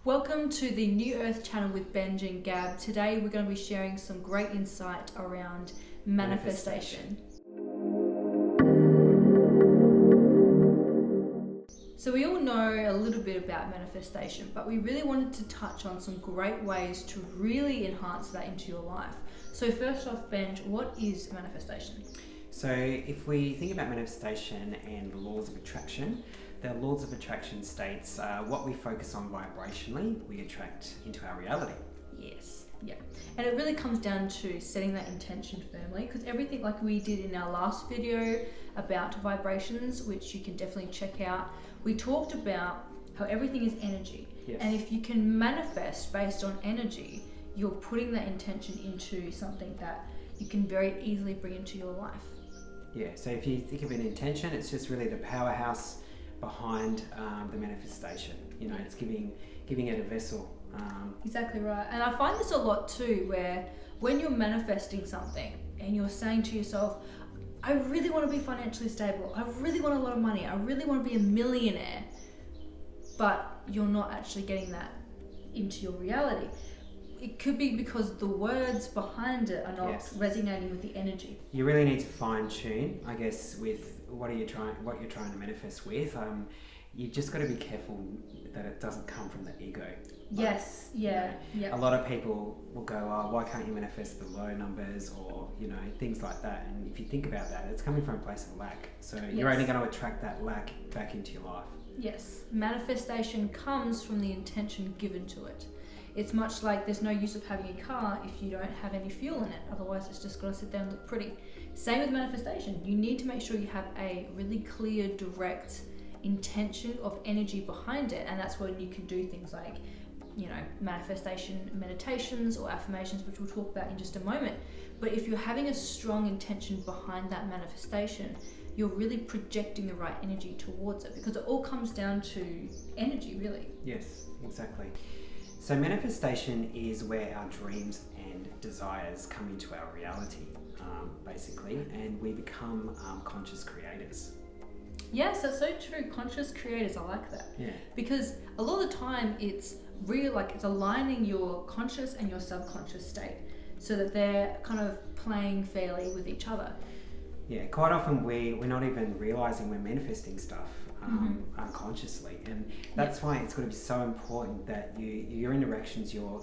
Welcome to the New Earth channel with Benj and Gab. Today we're going to be sharing some great insight around manifestation. So we all know a little bit about manifestation, but we really wanted to touch on some great ways to really enhance that into your life. So first off, Benj, what is manifestation? So if we think about manifestation and the laws of attraction, the laws of attraction states what we focus on vibrationally, we attract into our reality. Yes, yeah. And it really comes down to setting that intention firmly, because everything, like we did in our last video about vibrations, which you can definitely check out, we talked about how everything is energy. Yes. And if you can manifest based on energy, you're putting that intention into something that you can very easily bring into your life. Yeah, so if you think of an intention, it's just really the powerhouse behind the manifestation. You know, it's giving it a vessel. Exactly right. And I find this a lot too, where when you're manifesting something and you're saying to yourself, I really want to be financially stable, I really want a lot of money, I really want to be a millionaire, but you're not actually getting that into your reality. It could be because the words behind it are not resonating with the energy. You really need to fine tune, I guess, with what you're trying to manifest with. You've just got to be careful that it doesn't come from the ego. Yes, yeah. A lot of people will go, oh, why can't you manifest the low numbers, or things like that. And if you think about that, it's coming from a place of lack. So you're only going to attract that lack back into your life. Yes, manifestation comes from the intention given to it. It's much like there's no use of having a car if you don't have any fuel in it. Otherwise, it's just going to sit there and look pretty. Same with manifestation. You need to make sure you have a really clear, direct intention of energy behind it. And that's when you can do things like, manifestation meditations or affirmations, which we'll talk about in just a moment. But if you're having a strong intention behind that manifestation, you're really projecting the right energy towards it, because it all comes down to energy, really. Yes, exactly. So manifestation is where our dreams and desires come into our reality, basically, and we become conscious creators. Yes, that's so true. Conscious creators, I like that. Yeah. Because a lot of the time it's it's aligning your conscious and your subconscious state so that they're kind of playing fairly with each other. Yeah, quite often we're not even realizing we're manifesting stuff unconsciously, and that's why it's got to be so important that your interactions, your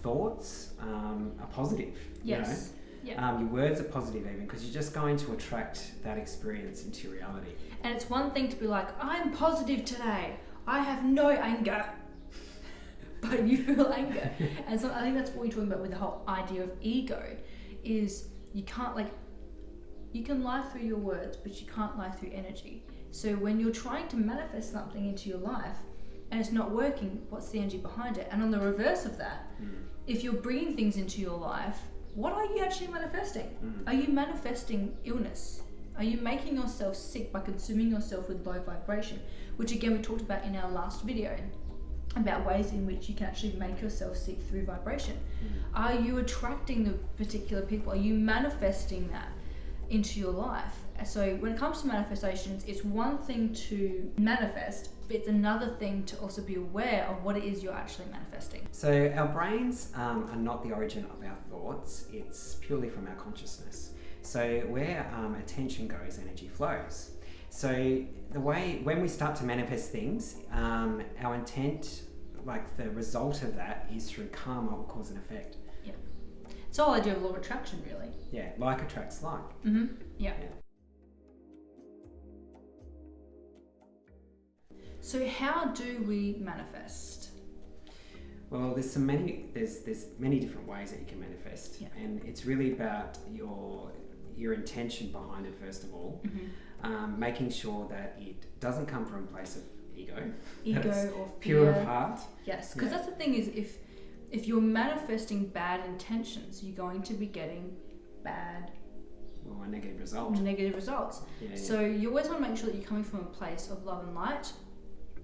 thoughts are positive. Yes. Your words are positive, even, because you're just going to attract that experience into your reality. And it's one thing to be like, I'm positive today, I have no anger, but you feel anger. And so I think that's what we're talking about with the whole idea of ego, is you can lie through your words, but you can't lie through energy. So when you're trying to manifest something into your life and it's not working, what's the energy behind it? And on the reverse of that, if you're bringing things into your life, what are you actually manifesting? Are you manifesting illness? Are you making yourself sick by consuming yourself with low vibration? Which again, we talked about in our last video about ways in which you can actually make yourself sick through vibration. Are you attracting the particular people? Are you manifesting that into your life? So when it comes to manifestations, it's one thing to manifest, but it's another thing to also be aware of what it is you're actually manifesting. So our brains are not the origin of our thoughts, it's purely from our consciousness. So where attention goes, energy flows. So when we start to manifest things, our intent, like the result of that, is through karma or cause and effect. Yeah. It's all idea of law of attraction, really. Yeah, like attracts like. Yeah. So how do we manifest? Well, there's many different ways that you can manifest, and it's really about your intention behind it. First of all, making sure that it doesn't come from a place of ego or fear. Pure of heart. Yes, because that's the thing, is if you're manifesting bad intentions, you're going to be getting negative results. Yeah. So you always want to make sure that you're coming from a place of love and light.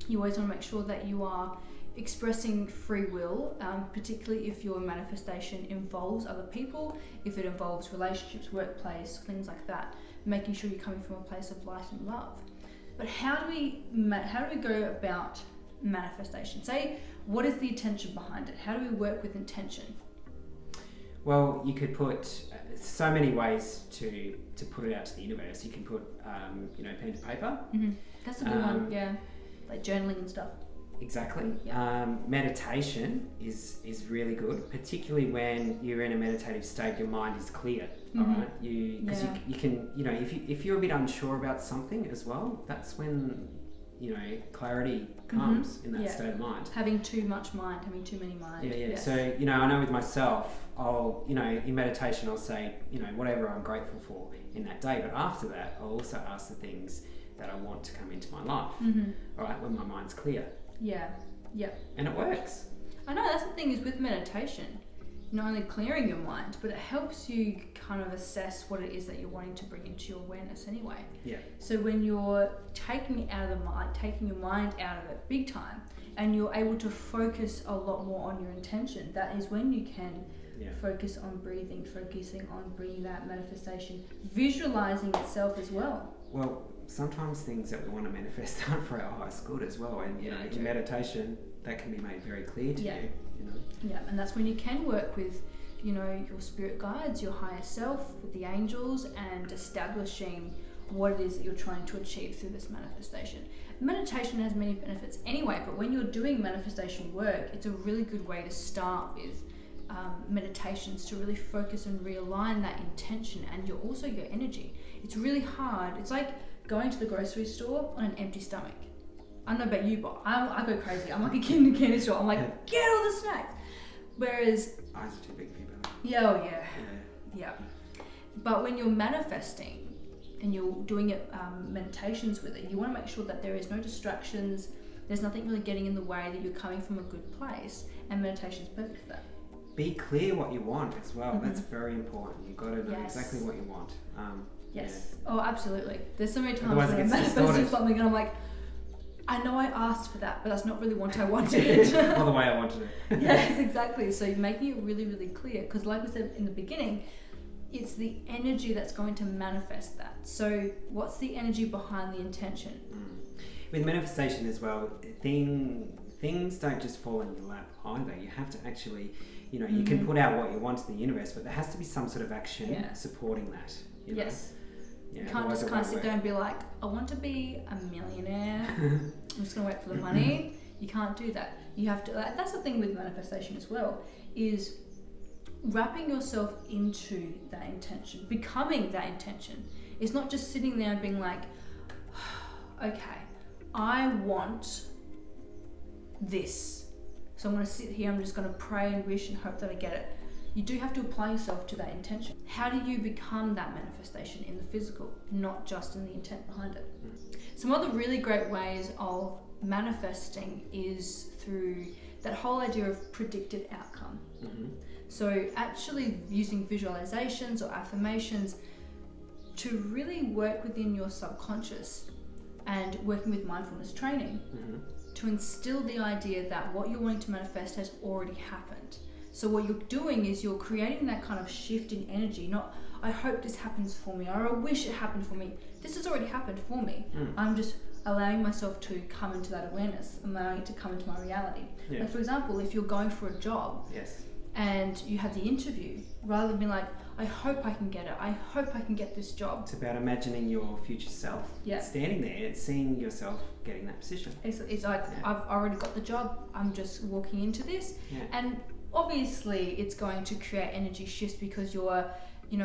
You always want to make sure that you are expressing free will, particularly if your manifestation involves other people, if it involves relationships, workplace, things like that, making sure you're coming from a place of light and love. But how do we go about manifestation? Say, what is the intention behind it? How do we work with intention? Well, you could put so many ways to put it out to the universe. You can put, pen to paper. Mm-hmm. That's a good one, yeah. Like journaling and stuff. Exactly. Yeah. Meditation is really good, particularly when you're in a meditative state. Your mind is clear. All right. You can if you're a bit unsure about something as well. That's when clarity comes in that state of mind. Having too much mind, having too many minds. Yeah. Yes. So I know with myself, I'll in meditation I'll say whatever I'm grateful for in that day. But after that, I'll also ask the things that I want to come into my life. All right, when my mind's clear. Yeah. And it works. I know, that's the thing is with meditation, not only clearing your mind, but it helps you kind of assess what it is that you're wanting to bring into your awareness anyway. Yeah. So when you're taking it out of the mind, taking your mind out of it big time, and you're able to focus a lot more on your intention, that is when you can focus on breathing, focusing on bringing that manifestation, visualizing itself as well. Well, sometimes things that we want to manifest aren't for our highest good as well, and in meditation that can be made very clear to you. Yeah, and that's when you can work with your spirit guides, your higher self, with the angels, and establishing what it is that you're trying to achieve through this manifestation. Meditation has many benefits anyway, but when you're doing manifestation work, it's a really good way to start with meditations to really focus and realign that intention and your energy. It's really hard. It's like going to the grocery store on an empty stomach. I don't know about you, but I go crazy. I'm like a kid in a candy store. I'm like, get all the snacks. Whereas eyes are too big for you, brother. Yeah. But when you're manifesting and you're doing it meditations with it, you want to make sure that there is no distractions. There's nothing really getting in the way, that you're coming from a good place, and meditation is perfect for that. Be clear what you want as well. That's very important. You've got to know exactly what you want. Yes. Yeah. Oh, absolutely. There's so many times when I'm manifesting something and I'm like, I know I asked for that, but that's not really what I wanted. Not the way I wanted it. Yes, exactly. So you're making it really, really clear, because like we said in the beginning, it's the energy that's going to manifest that. So what's the energy behind the intention? With manifestation as well, things don't just fall in your lap either. You have to actually, you can put out what you want to the universe, but there has to be some sort of action supporting that. Yes. Yeah, you can't just kind of sit there and be like, I want to be a millionaire. I'm just going to wait for the money. You can't do that. You have to, that's the thing with manifestation as well, is wrapping yourself into that intention, becoming that intention. It's not just sitting there and being like, okay, I want this. So I'm going to sit here, I'm just going to pray and wish and hope that I get it. You do have to apply yourself to that intention. How do you become that manifestation in the physical, not just in the intent behind it? Some other really great ways of manifesting is through that whole idea of predicted outcome. So actually using visualizations or affirmations to really work within your subconscious, and working with mindfulness training to instill the idea that what you're wanting to manifest has already happened. So what you're doing is you're creating that kind of shift in energy, not I hope this happens for me, or I wish it happened for me. This has already happened for me. I'm just allowing myself to come into that awareness, allowing it to come into my reality. Like for example, if you're going for a job and you have the interview, rather than being like, I hope I can get it, I hope I can get this job. It's about imagining your future self standing there, seeing yourself getting that position. It's like, I've already got the job, I'm just walking into this. And obviously it's going to create energy shifts because you're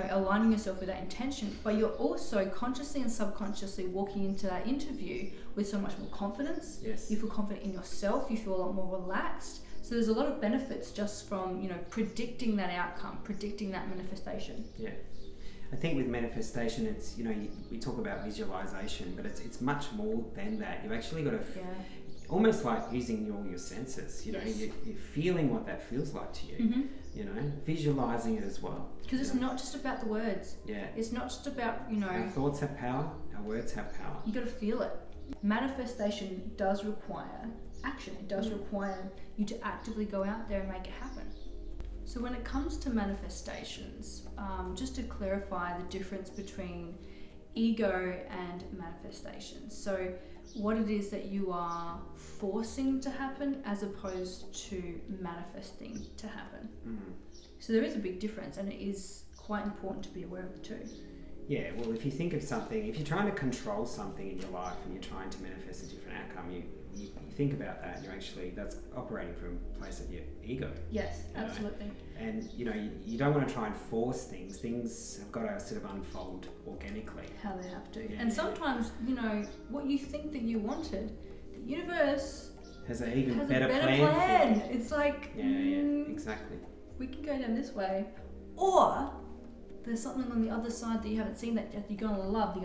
aligning yourself with that intention, but you're also consciously and subconsciously walking into that interview with so much more confidence. You feel confident in yourself, you feel a lot more relaxed. So there's a lot of benefits just from predicting that outcome, predicting that manifestation. I think with manifestation, it's we talk about visualization, but it's much more than that. You've actually got to almost like using all your senses. You're feeling what that feels like to you. Visualizing it as well. Because it's not just about the words. It's not just about Our thoughts have power. Our words have power. You got to feel it. Manifestation does require action. It does require you to actively go out there and make it happen. So when it comes to manifestations, just to clarify the difference between ego and manifestation. So what it is that you are forcing to happen as opposed to manifesting to happen. So there is a big difference, and it is quite important to be aware of the two. Yeah, well, if you think of something, if you're trying to control something in your life and you're trying to manifest a different outcome, you think about that, that's operating from a place of your ego. Yes, absolutely. And you don't want to try and force things. Things have got to sort of unfold organically. How they have to. Yeah. And sometimes, what you think that you wanted, the universe has an even better plan. It's like, exactly. We can go down this way, or there's something on the other side that you haven't seen that you're going to love.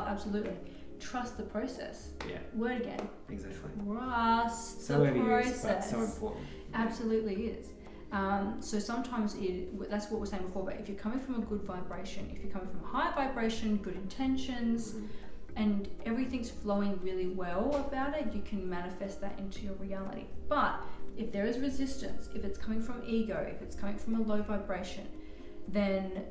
Absolutely. Trust the process. Yeah. Word again. Exactly. Trust the process. But so important. Absolutely is. So sometimes that's what we're saying before, but if you're coming from a good vibration, if you're coming from a high vibration, good intentions, and everything's flowing really well about it, you can manifest that into your reality. But if there is resistance, if it's coming from ego, if it's coming from a low vibration, then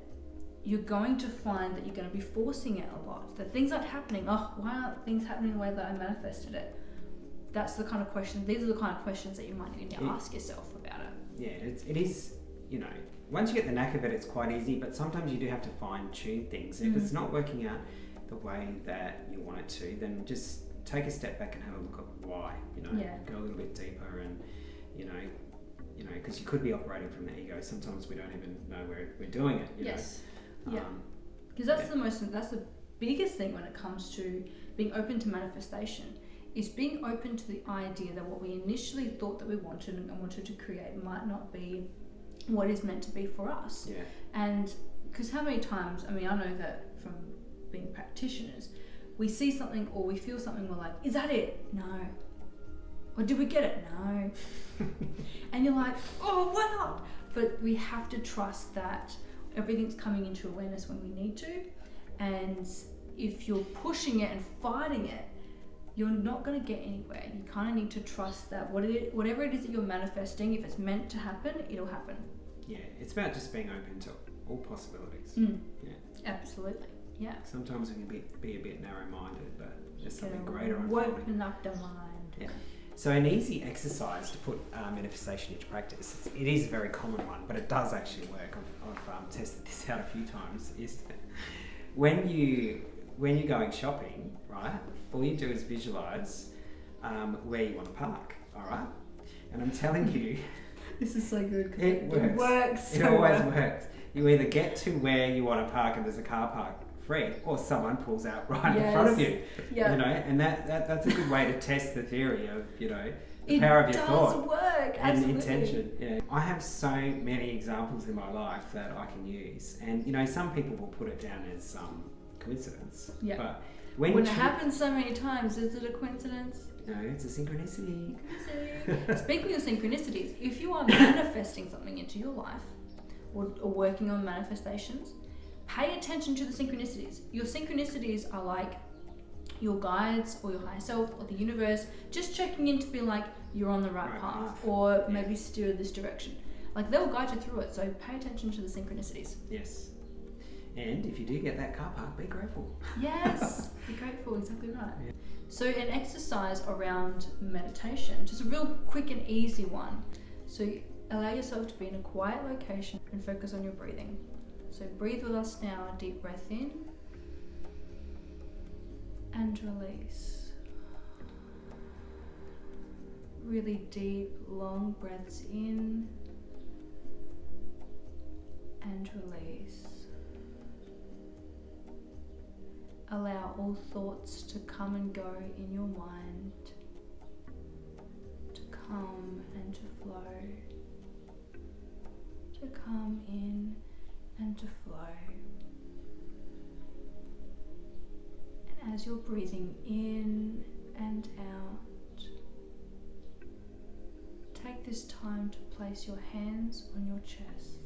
you're going to find that you're going to be forcing it a lot. That things aren't happening. Oh, why aren't things happening the way that I manifested it? That's the kind of question. These are the kind of questions that you might need to ask yourself about it. Yeah, it is. Once you get the knack of it, it's quite easy. But sometimes you do have to fine tune things. If it's not working out the way that you want it to, then just take a step back and have a look at why. Go a little bit deeper, and because you could be operating from the ego. Sometimes we don't even know we're doing it. Yes. Yeah, because that's the biggest thing when it comes to being open to manifestation, is being open to the idea that what we initially thought that we wanted and wanted to create might not be what is meant to be for us. Yeah. And because how many times, I know that from being practitioners, we see something or we feel something, we're like, is that it? No. Or did we get it? No. And you're like, oh, why not? But we have to trust that everything's coming into awareness when we need to, and if you're pushing it and fighting it, you're not going to get anywhere. You kind of need to trust that whatever it is that you're manifesting, if it's meant to happen, it'll happen. Yeah, it's about just being open to all possibilities. Yeah, absolutely. Yeah. Sometimes we can be a bit narrow-minded, but there's something greater unfolding. Open up the mind. Yeah. So an easy exercise to put manifestation into practice, it is a very common one, but it does actually work. I've tested this out a few times, is when you're going shopping, right, all you do is visualise where you want to park, all right? And I'm telling you... This is so good. It works. It always works. You either get to where you want to park and there's a car park free, or someone pulls out right in front of you. Yeah. And that's a good way to test the theory of the power of your thought. It does work. And absolutely. intention. Yeah. I have so many examples in my life that I can use, and some people will put it down as coincidence. Yeah. But when it happens so many times, is it a coincidence? No, it's a synchronicity. Speaking of synchronicities, if you are manifesting something into your life or working on manifestations, pay attention to the synchronicities. Your synchronicities are like your guides or your higher self or the universe just checking in to be like, you're on the right path, or maybe steer this direction. Like, they'll guide you through it, so pay attention to the synchronicities. Yes. And if you do get that car park, be grateful. Yes, be grateful, exactly right. Yeah. So an exercise around meditation, just a real quick and easy one. So allow yourself to be in a quiet location and focus on your breathing. So breathe with us now, a deep breath in and release. Really deep, long breaths in and release. Allow all thoughts to come and go in your mind, to come and to flow, to come in and to flow. And as you're breathing in and out, take this time to place your hands on your chest.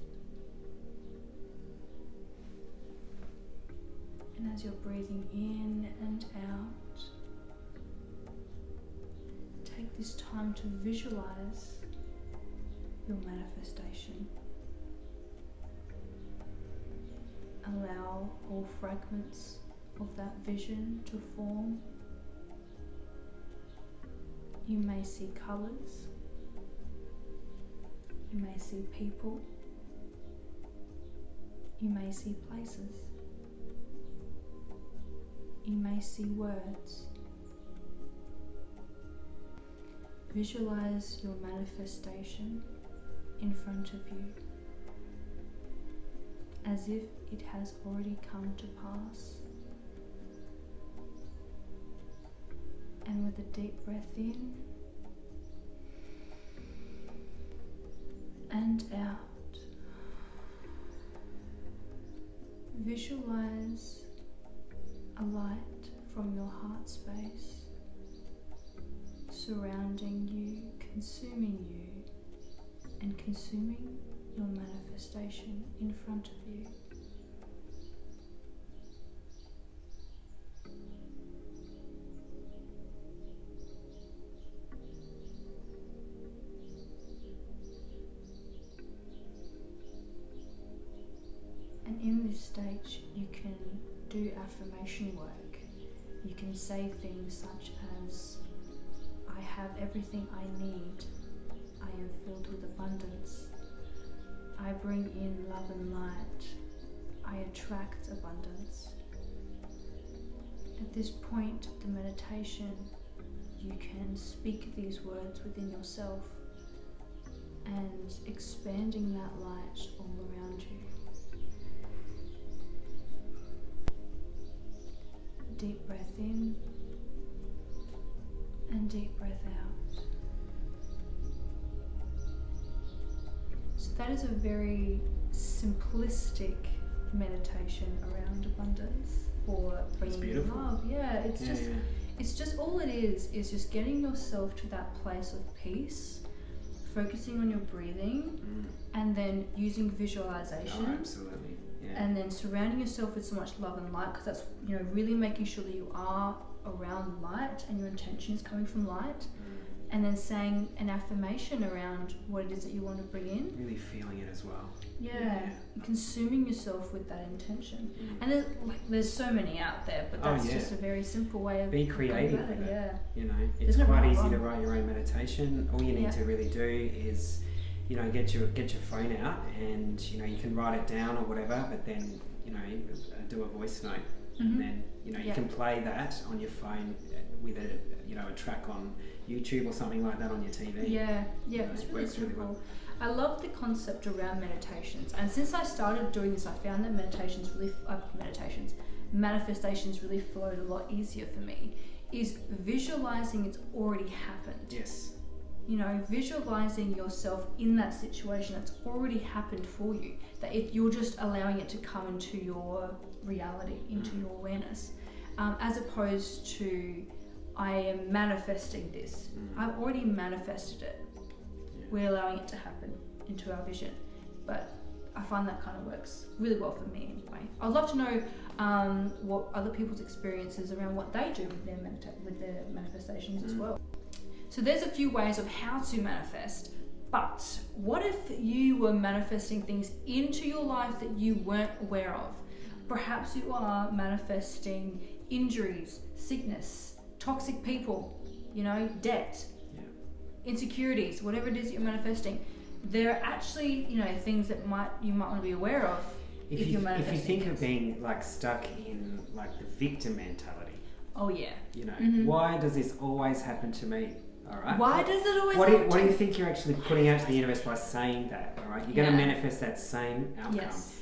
And as you're breathing in and out, take this time to visualize your manifestation. Allow all fragments of that vision to form You may see colours. You may see people. You may see places. You may see words. Visualize your manifestation in front of you as if it has already come to pass. And with a deep breath in and out, visualize a light from your heart space surrounding you, consuming you, and consuming your manifestation in front of you. And in this stage, you can do affirmation work. You can say things such as, I have everything I need. I am filled with abundance. I bring in love and light. I attract abundance. At this point of the meditation, you can speak these words within yourself and expanding that light all around you. Deep breath in and deep breath out. So that is a very simplistic meditation around abundance or bringing love. Yeah, it's just all it is just getting yourself to that place of peace, focusing on your breathing, and then using visualization. Oh, absolutely. Yeah. And then surrounding yourself with so much love and light, because that's, really making sure that you are around light and your intention is coming from light. And then saying an affirmation around what it is that you want to bring in. Really feeling it as well. Yeah. Consuming yourself with that intention. And there's so many out there, but that's just a very simple way of be creative with it. Yeah. It's quite easy to write your own meditation. All you need to really do is get your phone out and you can write it down or whatever, but then do a voice note, and then you can play that on your phone with a track on YouTube or something like that on your TV. It's really simple. Well. I love the concept around meditations, and since I started doing this, I found that manifestations really flowed a lot easier for me. Is visualizing it's already happened. Yes. Visualizing yourself in that situation that's already happened for you, that if you're just allowing it to come into your reality, into your awareness, as opposed to, I am manifesting this. I've already manifested it. We're allowing it to happen into our vision. But I find that kind of works really well for me anyway. I'd love to know what other people's experiences around what they do with their manifestations as well. So there's a few ways of how to manifest, but what if you were manifesting things into your life that you weren't aware of? Perhaps you are manifesting injuries, sickness, toxic people, debt, insecurities, whatever it is you're manifesting. There are actually, things that you might want to be aware of if you're manifesting. If you think of being stuck in the victim mentality. Oh yeah. Why does this always happen to me? All right. Why does it always happen? What do you think you're actually putting out to the universe by saying that? All right. You're going to manifest that same outcome. Yes.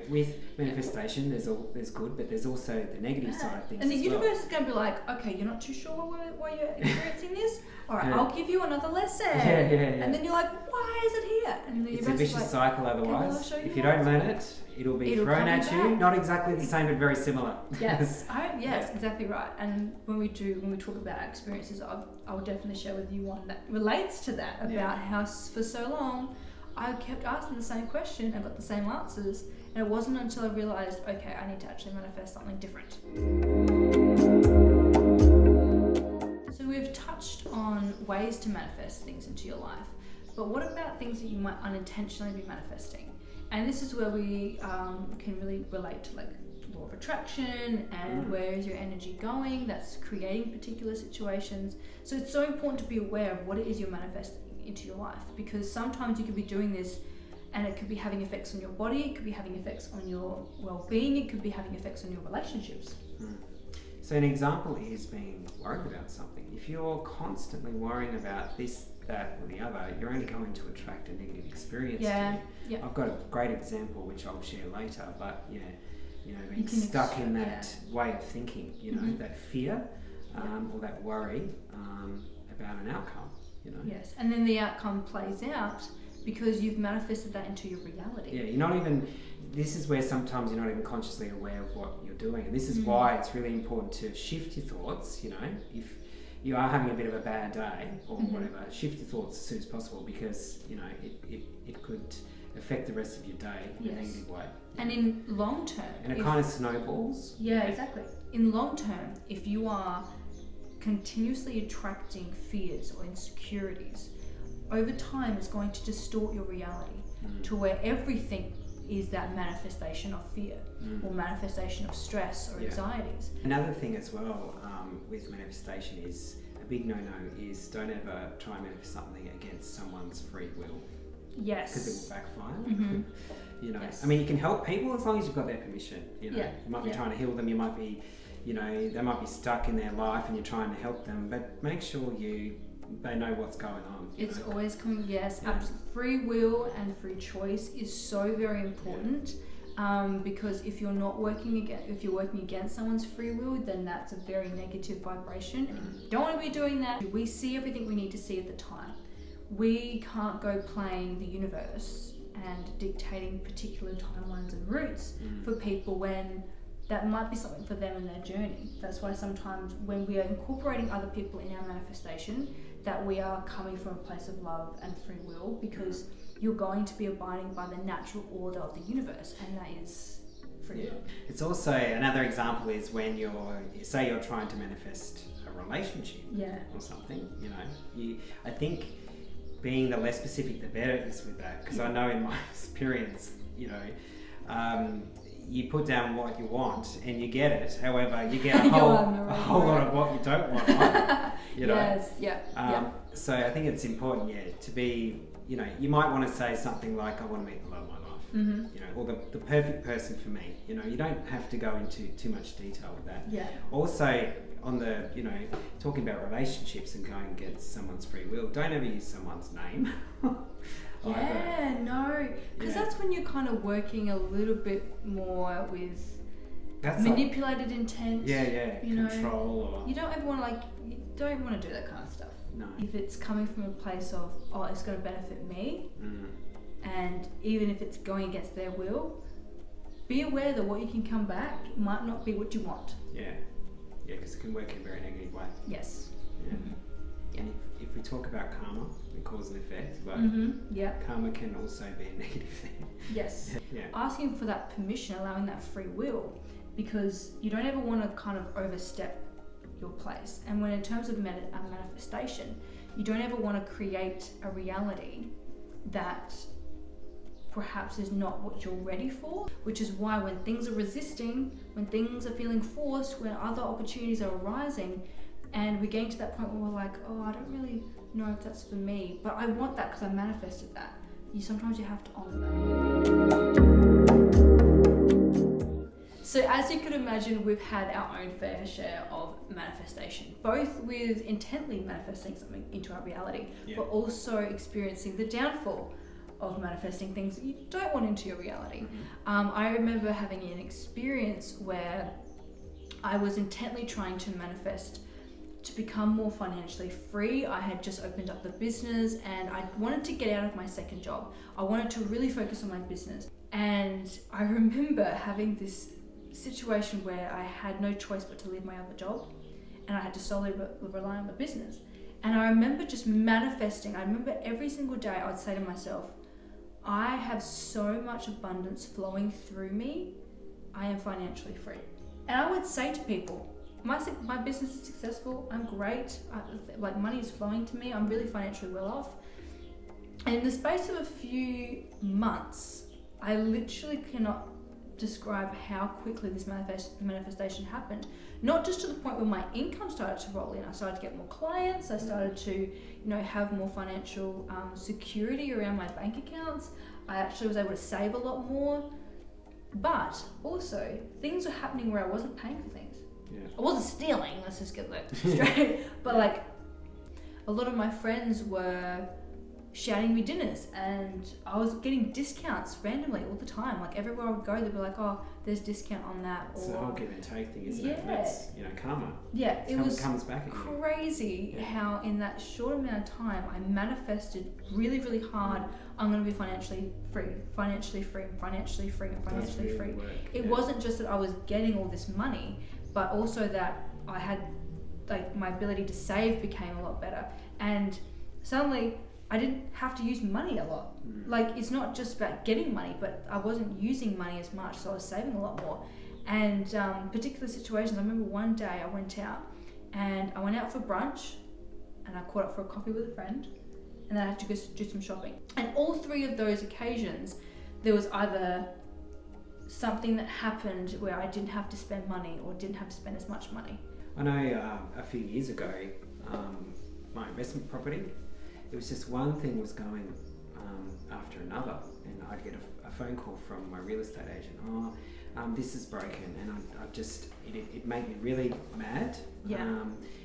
With manifestation, there's good, but there's also the negative side of things. And the universe is going to be like, okay, you're not too sure why you're experiencing this. All right, I'll give you another lesson. And then you're like, why is it here? And it's a vicious cycle otherwise. If you don't learn it, it'll be thrown at you. Not exactly the same, but very similar. Yes, exactly right. And when we talk about our experiences, I'll definitely share with you one that relates to that, about how for so long I kept asking the same question and got the same answers, and it wasn't until I realised, okay, I need to actually manifest something different. So we've touched on ways to manifest things into your life, but what about things that you might unintentionally be manifesting? And this is where we can really relate to law of attraction and where is your energy going, that's creating particular situations. So it's so important to be aware of what it is you're manifesting into your life, because sometimes you could be doing this and it could be having effects on your body, it could be having effects on your well-being, it could be having effects on your relationships. So an example is being worried about something. If you're constantly worrying about this, that or the other, you're only going to attract a negative experience to you. I've got a great example which I'll share later, but being stuck in that way of thinking, that fear or that worry about an outcome, Yes, and then the outcome plays out because you've manifested that into your reality. Yeah, you're not even, this is where sometimes you're not even consciously aware of what you're doing. And this is why it's really important to shift your thoughts, if you are having a bit of a bad day or whatever, shift your thoughts as soon as possible, because, it could affect the rest of your day in a negative way. And in long term... And it kind of snowballs. Yeah, exactly. In long term, if you are continuously attracting fears or insecurities, over time it's going to distort your reality to where everything is that manifestation of fear or manifestation of stress or anxieties. Another thing as well with manifestation is, a big no-no is, don't ever try and manifest something against someone's free will. Yes. Because it will backfire. I mean, you can help people as long as you've got their permission. You might be trying to heal them, you might be, they might be stuck in their life and you're trying to help them, but make sure they know what's going on. It's always coming, free will and free choice is so very important, because if you're working against someone's free will, then that's a very negative vibration, and you don't want to be doing that. We see everything we need to see at the time. We can't go playing the universe and dictating particular timelines and routes for people when that might be something for them in their journey. That's why sometimes when we are incorporating other people in our manifestation, that we are coming from a place of love and free will, because you're going to be abiding by the natural order of the universe, and that is free will. It's also, another example is when you're trying to manifest a relationship or something, I think being the less specific the better is with that, because I know in my experience, you put down what you want and you get it. However, you get a whole lot of what you don't want. Right? So I think it's important, to be, you might want to say something like, I want to meet the love of my life, or the perfect person for me. You don't have to go into too much detail with that. Yeah. Also, on the, talking about relationships and going against someone's free will, don't ever use someone's name. Because that's when you're kind of working a little bit more with manipulated intent. Control. Or... You don't ever want to do that kind of stuff. No. If it's coming from a place of, it's going to benefit me, and even if it's going against their will, be aware that what you can come back might not be what you want. Because it can work in a very negative way. Yes. And if we talk about karma, the cause and effect, karma can also be a negative thing. Yes. Asking for that permission, allowing that free will, because you don't ever want to kind of overstep your place. And when in terms of manifestation, you don't ever want to create a reality that perhaps is not what you're ready for, which is why when things are resisting, when things are feeling forced, when other opportunities are arising, and we're getting to that point where we're like, I don't really know if that's for me, but I want that because I manifested that. Sometimes you have to honor that. So as you could imagine, we've had our own fair share of manifestation, both with intently manifesting something into our reality, but also experiencing the downfall of manifesting things that you don't want into your reality. I remember having an experience where I was intently trying to manifest to become more financially free. I had just opened up the business and I wanted to get out of my second job. I wanted to really focus on my business. And I remember having this situation where I had no choice but to leave my other job, and I had to solely rely on the business. And I remember just manifesting. I remember every single day I would say to myself, I have so much abundance flowing through me, I am financially free. And I would say to people, my business is successful, I'm great, money is flowing to me, I'm really financially well off. And in the space of a few months, I literally cannot describe how quickly this manifestation happened. Not just to the point where my income started to roll in. I started to get more clients. I started to, have more financial security around my bank accounts. I actually was able to save a lot more. But also, things were happening where I wasn't paying for things. Yeah. I wasn't stealing, let's just get that straight. But like, a lot of my friends were shouting me dinners, and I was getting discounts randomly all the time. Like everywhere I would go, they'd be like, "Oh, there's discount on that." It's the whole give and take thing, isn't Yeah. it? That's karma. Yeah, it was comes back at you. crazy how in that short amount of time I manifested really, really hard. I'm going to be financially free. Does really work. It wasn't just that I was getting all this money, but also that I had, like, my ability to save became a lot better, and suddenly I didn't have to use money a lot. Like, it's not just about getting money, but I wasn't using money as much, so I was saving a lot more. And particular situations, I remember one day I went out for brunch, and I caught up for a coffee with a friend, and then I had to go do some shopping. And all three of those occasions, there was either something that happened where I didn't have to spend money or didn't have to spend as much money. I know a few years ago, my investment property, it was just one thing was going after another, and I'd get a phone call from my real estate agent. This is broken, and it made me really mad. Yeah.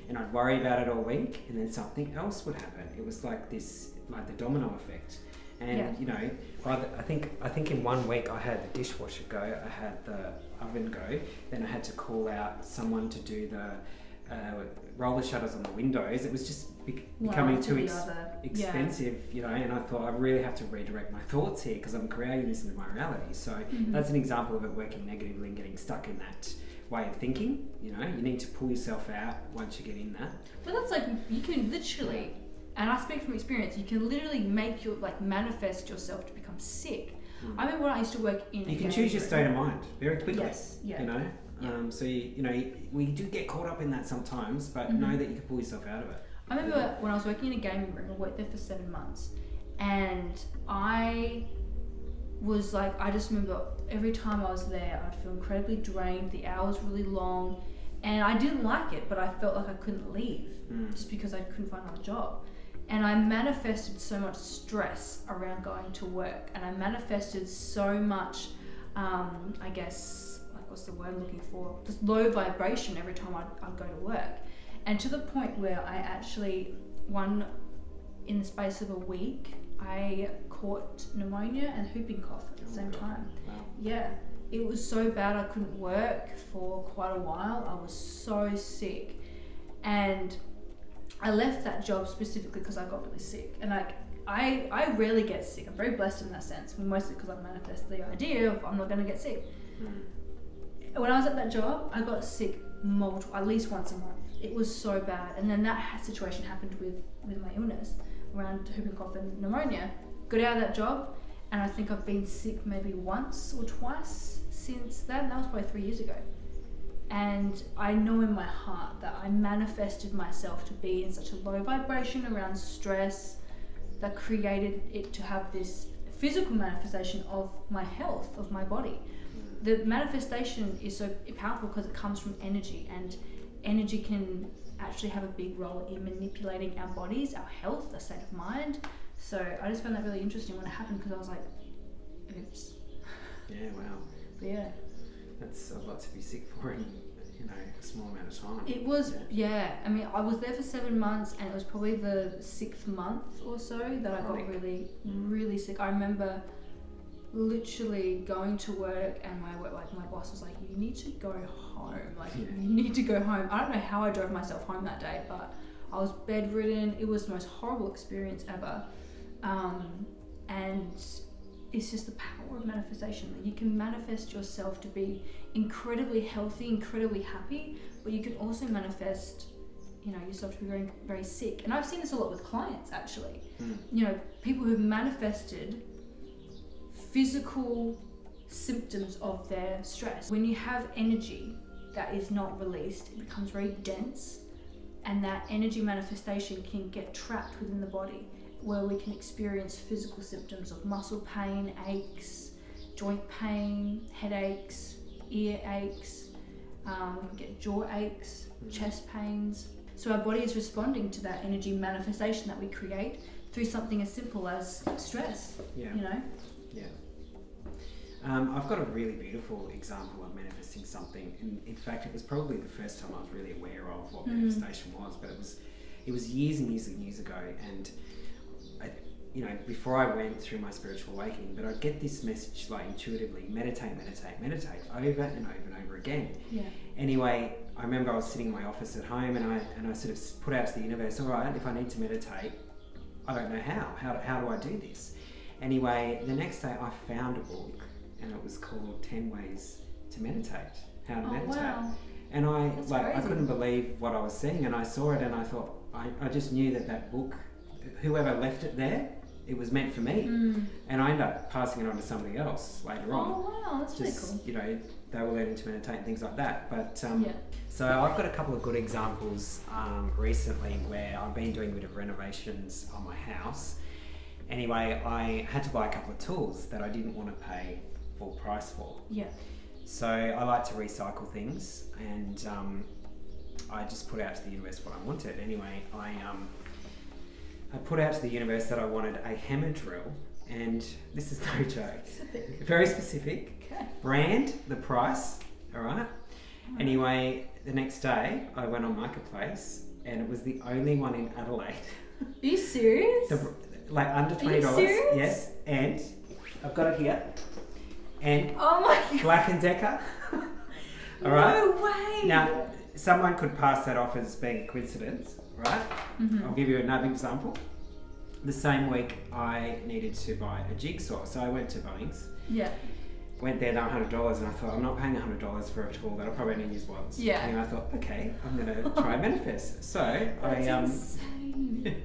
And I'd worry about it all week, and then something else would happen. It was like this, like the domino effect. And I think in 1 week I had the dishwasher go, I had the oven go, then I had to call out someone to do the roller shutters on the windows. It was just becoming too expensive, and I thought I really have to redirect my thoughts here because I'm creating this into my reality. So that's an example of it working negatively and getting stuck in that way of thinking. You need to pull yourself out once you get in that. But that's like, you can literally, and I speak from experience, you can literally manifest yourself to become sick. I remember when I used to work in... You can choose your state of mind very quickly. Yes, yeah. So we do get caught up in that sometimes, but know that you can pull yourself out of it. I remember when I was working in a gaming room, I worked there for 7 months, and I was like, I just remember every time I was there, I'd feel incredibly drained, the hours really long, and I didn't like it, but I felt like I couldn't leave just because I couldn't find another job. And I manifested so much stress around going to work, and I manifested so much, I guess, like, what's the word I'm looking for? Just low vibration every time I'd go to work. And to the point where I actually, in the space of a week, I caught pneumonia and whooping cough at the same time. Wow. Yeah, it was so bad I couldn't work for quite a while. I was so sick, and I left that job specifically because I got really sick. And I rarely get sick. I'm very blessed in that sense, mostly because I manifest the idea of I'm not going to get sick. When I was at that job, I got sick at least once a month. It was so bad. And then that situation happened with my illness around whooping cough and pneumonia. Got out of that job, and I think I've been sick maybe once or twice since then. That was probably 3 years ago. And I know in my heart that I manifested myself to be in such a low vibration around stress that created it to have this physical manifestation of my health, of my body. The manifestation is so powerful because it comes from energy, and energy can actually have a big role in manipulating our bodies, our health, our state of mind. So I just found that really interesting when it happened, because I was like, oops. Yeah, wow. But yeah. That's a lot to be sick for in a small amount of time. It was, yeah. I mean, I was there for 7 months, and it was probably the 6th month or so that I got really, really sick. I remember literally going to work, and my boss was like, "You need to go home. You need to go home." I don't know how I drove myself home that day, but I was bedridden. It was the most horrible experience ever, and it's just the power of manifestation. You can manifest yourself to be incredibly healthy, incredibly happy, but you can also manifest, yourself to be very, very sick. And I've seen this a lot with clients, actually. People who've manifested physical symptoms of their stress. When you have energy that is not released, it becomes very dense, and that energy manifestation can get trapped within the body, where we can experience physical symptoms of muscle pain, aches, joint pain, headaches, ear aches, we can get jaw aches, chest pains. So our body is responding to that energy manifestation that we create through something as simple as stress. Yeah. You know? Yeah. I've got a really beautiful example of manifesting something. In fact, it was probably the first time I was really aware of what manifestation was, but it was years and years and years ago. And before I went through my spiritual awakening, but I'd get this message like intuitively, meditate, meditate, meditate, over and over and over again. Yeah. Anyway, I remember I was sitting in my office at home, and I sort of put out to the universe, all right, if I need to meditate, I don't know how do I do this? Anyway, the next day I found a book, and it was called 10 Ways to Meditate, How to Meditate. Wow. And That's I crazy. couldn't believe what I was seeing, and I saw it and I thought, I just knew that book, whoever left it there, it was meant for me. And I ended up passing it on to somebody else later on. Oh wow, that's really cool. They were learning to meditate and things like that. But so I've got a couple of good examples recently where I've been doing a bit of renovations on my house. Anyway, I had to buy a couple of tools that I didn't want to pay full price for. Yeah. So I like to recycle things, and I just put out to the universe what I wanted. Anyway, I put out to the universe that I wanted a hammer drill, and this is no joke. Specific. Very specific. Okay. Brand, the price, all right? Anyway, the next day I went on Marketplace, and it was the only one in Adelaide. Are you serious? Like under $20. Are you serious? Yes, and I've got it here. And Oh my god. Black & Decker. All right? No way. Now, someone could pass that off as being a coincidence, right? I'll give you another example. The same week, I needed to buy a jigsaw, so I went to Bunnings. Yeah. Went there, $100, and I thought, I'm not paying $100 for a tool that I'll probably only use once. Yeah. And I thought, okay, I'm going to try and manifest. So That's I insane.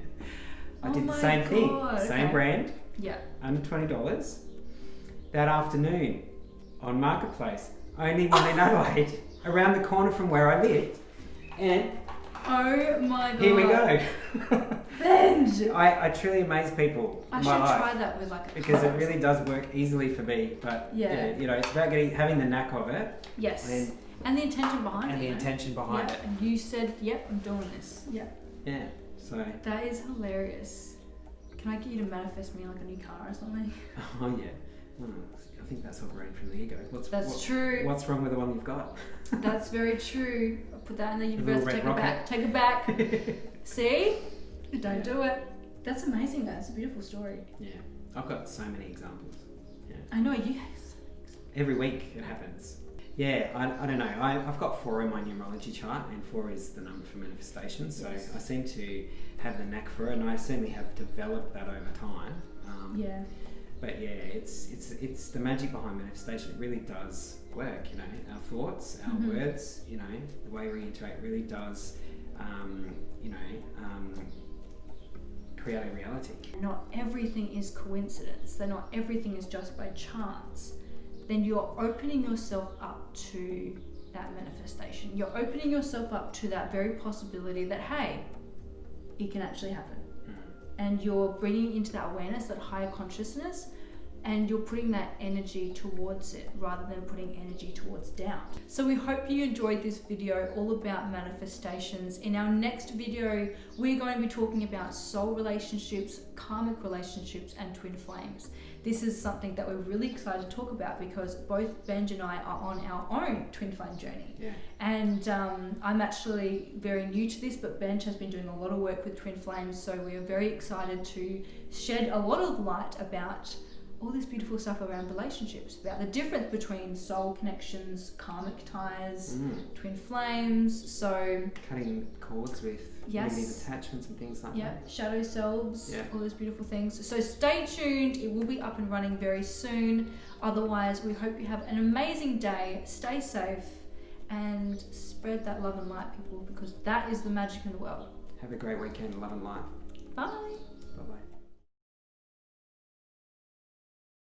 I Oh did the my same thing, God, same okay. brand, Yeah. under $20. That afternoon, on Marketplace, only one in Adelaide, around the corner from where I lived, and Oh my god. here we go. Benj! I truly amaze people I in should my life try that with like a because it class. really does work easily for me. But Yeah. it's about having the knack of it Yes. and, And the intention behind and it. the intention behind yeah. it. And you said, yep, I'm doing this. Yeah. Yeah. So That is hilarious. Can I get you to manifest me like a new car or something? oh yeah. I think that's operating from the ego. That's true. What's wrong with the one you've got? That's very true. I'll put that in the little universe. red Take it rocket. back. Take it back. See? Don't do it. That's amazing, though. It's a beautiful story. Yeah. I've got so many examples. Yeah. I know you. Every week it happens. Yeah, I don't know. I've got 4 in my numerology chart, and 4 is the number for manifestation. So Yes. I seem to have the knack for it, and I certainly have developed that over time. Yeah. But yeah, it's the magic behind manifestation. It really does work. Our thoughts, our words, the way we interact really does, create a reality. Not everything is coincidence. That not everything is just by chance. Then you're opening yourself up to that manifestation. You're opening yourself up to that very possibility that, hey, it can actually happen. And you're bringing into that awareness, that higher consciousness, and you're putting that energy towards it rather than putting energy towards doubt. So we hope you enjoyed this video all about manifestations. In our next video, we're going to be talking about soul relationships, karmic relationships, and twin flames. This is something that we're really excited to talk about because both Benj and I are on our own twin flame journey. Yeah. And I'm actually very new to this, but Benj has been doing a lot of work with twin flames, so we are very excited to shed a lot of light about all this beautiful stuff around relationships, about the difference between soul connections, karmic ties, twin flames. So Cutting cords with negative attachments and things like that. shadow selves, Yeah. all those beautiful things. So stay tuned, it will be up and running very soon. Otherwise, we hope you have an amazing day, stay safe, and spread that love and light, people, because that is the magic in the world. Have a great weekend. Love and light. Bye. Bye bye.